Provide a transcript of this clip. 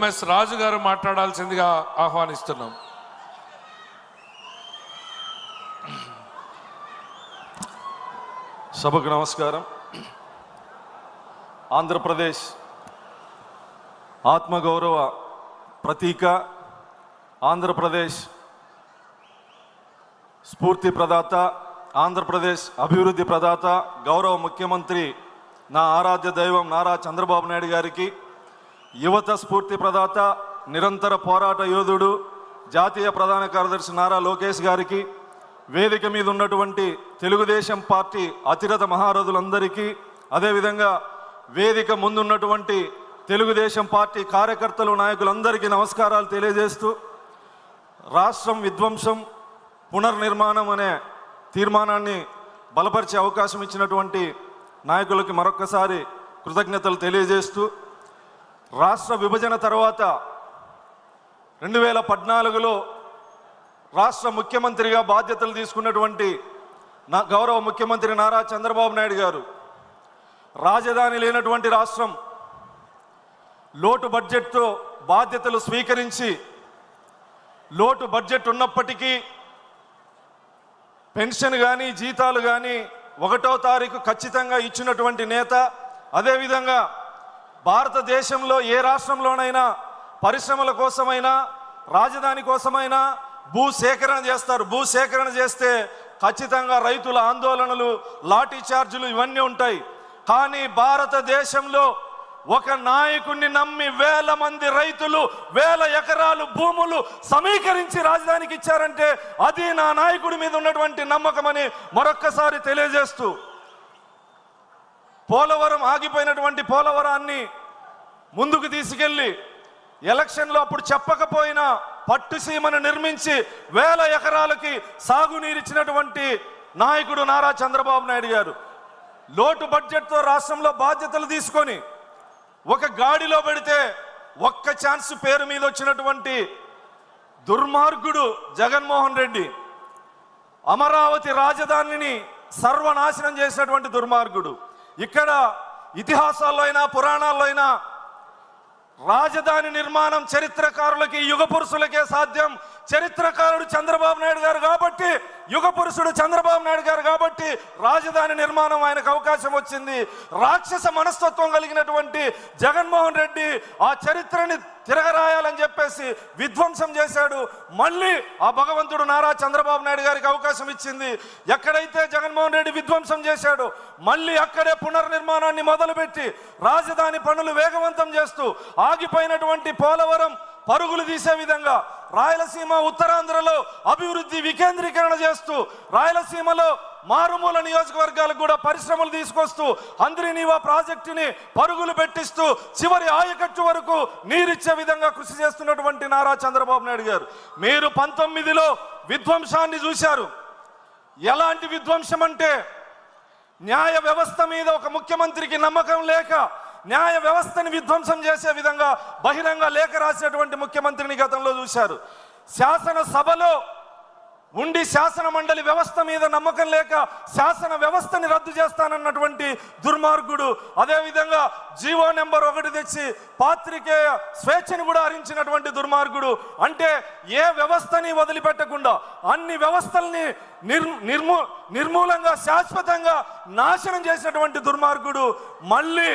MS రాజు గారు మాట్లాడాల్సిందిగా ఆహ్వానిస్తున్నాం. సభకు నమస్కారం. ఆంధ్రప్రదేశ్ ఆత్మగౌరవ ప్రతీక, ఆంధ్రప్రదేశ్ స్ఫూర్తి ప్రదాత, ఆంధ్రప్రదేశ్ అభివృద్ధి ప్రదాత గౌరవ ముఖ్యమంత్రి నా ఆరాధ్య దైవం నారా చంద్రబాబు నాయుడు గారికి, యువత స్ఫూర్తి ప్రదాత నిరంతర పోరాట యోధుడు జాతీయ ప్రధాన కార్యదర్శి నారా లోకేష్ గారికి, వేదిక మీద ఉన్నటువంటి తెలుగుదేశం పార్టీ అతిరథ మహారథులందరికీ, అదేవిధంగా వేదిక ముందున్నటువంటి తెలుగుదేశం పార్టీ కార్యకర్తలు నాయకులందరికీ నమస్కారాలు తెలియజేస్తూ, రాష్ట్రం విధ్వంసం పునర్నిర్మాణం అనే తీర్మానాన్ని బలపరిచే అవకాశం ఇచ్చినటువంటి నాయకులకి మరొక్కసారి కృతజ్ఞతలు తెలియజేస్తూ, రాష్ట్ర విభజన తర్వాత 2014లో రాష్ట్ర ముఖ్యమంత్రిగా బాధ్యతలు తీసుకున్నటువంటి గౌరవ ముఖ్యమంత్రి నారా చంద్రబాబు నాయుడు గారు రాజధాని లేనటువంటి రాష్ట్రం, లోటు బడ్జెట్తో బాధ్యతలు స్వీకరించి, లోటు బడ్జెట్ ఉన్నప్పటికీ పెన్షన్ కానీ జీతాలు కానీ 1వ తారీఖు ఖచ్చితంగా ఇచ్చినటువంటి నేత. అదేవిధంగా భారతదేశంలో ఏ రాష్ట్రంలోనైనా పరిశ్రమల కోసమైనా రాజధాని కోసమైనా భూసేకరణ చేస్తారు. భూసేకరణ చేస్తే ఖచ్చితంగా రైతుల ఆందోళనలు, లాఠీ చార్జీలు ఇవన్నీ ఉంటాయి. కానీ భారతదేశంలో ఒక నాయకుడిని నమ్మి వేల మంది రైతులు 1000 ఎకరాలు భూములు సమీకరించి రాజధానికి ఇచ్చారంటే అది నా నాయకుడి మీద ఉన్నటువంటి నమ్మకమని మరొక్కసారి తెలియజేస్తూ, పోలవరం ఆగిపోయినటువంటి పోలవరాన్ని ముందుకు తీసుకెళ్ళి ఎలక్షన్లో అప్పుడు చెప్పకపోయినా పట్టుసీమను నిర్మించి 1000 ఎకరాలకి సాగునీరిచ్చినటువంటి నాయకుడు నారా చంద్రబాబు నాయుడు గారు లోటు బడ్జెట్తో రాష్ట్రంలో బాధ్యతలు తీసుకొని ఒక గాడిలో పెడితే ఒక్క ఛాన్స్ పేరు మీద వచ్చినటువంటి దుర్మార్గుడు జగన్మోహన్ రెడ్డి, అమరావతి రాజధానిని సర్వనాశనం చేసినటువంటి దుర్మార్గుడు. ఇక్కడ ఇతిహాసాల్లో అయినా పురాణాల్లో అయినా రాజధాని నిర్మాణం చరిత్రకారులకి యుగ పురుషులకే సాధ్యం. చరిత్రకారుడు చంద్రబాబు నాయుడు గారు కాబట్టి, యుగ పురుషుడు చంద్రబాబు నాయుడు గారు కాబట్టి రాజధాని నిర్మాణం ఆయనకు అవకాశం వచ్చింది. రాక్షస మనస్తత్వం కలిగినటువంటి జగన్మోహన్ రెడ్డి ఆ చరిత్రని తిరగరాయాలని చెప్పేసి విధ్వంసం చేశాడు. మళ్ళీ ఆ భగవంతుడు నారా చంద్రబాబు నాయుడు గారికి అవకాశం ఇచ్చింది. ఎక్కడైతే జగన్మోహన్ రెడ్డి విధ్వంసం చేశాడో మళ్ళీ అక్కడే పునర్నిర్మాణాన్ని మొదలుపెట్టి రాజధాని పనులు వేగవంతం చేస్తూ, ఆగిపోయినటువంటి పోలవరం పరుగులు తీసే విధంగా, రాయలసీమ ఉత్తరాంధ్రలో అభివృద్ధి వికేంద్రీకరణ చేస్తూ, రాయలసీమలో మారుమూల నియోజకవర్గాలకు కూడా పరిశ్రమలు తీసుకొస్తూ, అంద్రినీవా ప్రాజెక్టుని పరుగులు పెట్టిస్తూ చివరి ఆయకట్టు వరకు నీరిచ్చే విధంగా కృషి చేస్తున్నటువంటి నారా చంద్రబాబు నాయుడు గారు, మీరు 19లో విధ్వంసాన్ని చూశారు. ఎలాంటి విధ్వంసం అంటే, న్యాయ వ్యవస్థ మీద ఒక ముఖ్యమంత్రికి నమ్మకం లేక న్యాయ వ్యవస్థని విధ్వంసం చేసే విధంగా బహిరంగ లేఖ రాసినటువంటి ముఖ్యమంత్రిని గతంలో చూశారు. శాసనసభలో ఉండి శాసన మండలి వ్యవస్థ మీద నమ్మకం లేక శాసన వ్యవస్థని రద్దు చేస్తానన్నటువంటి దుర్మార్గుడు. అదేవిధంగా జీవో నెంబర్ 1 తెచ్చి పాత్రికేయ స్వేచ్ఛను కూడా హరించినటువంటి దుర్మార్గుడు. అంటే ఏ వ్యవస్థని వదిలిపెట్టకుండా అన్ని వ్యవస్థల్ని నిర్మూలంగా శాశ్వతంగా నాశనం చేసినటువంటి దుర్మార్గుడు మళ్ళీ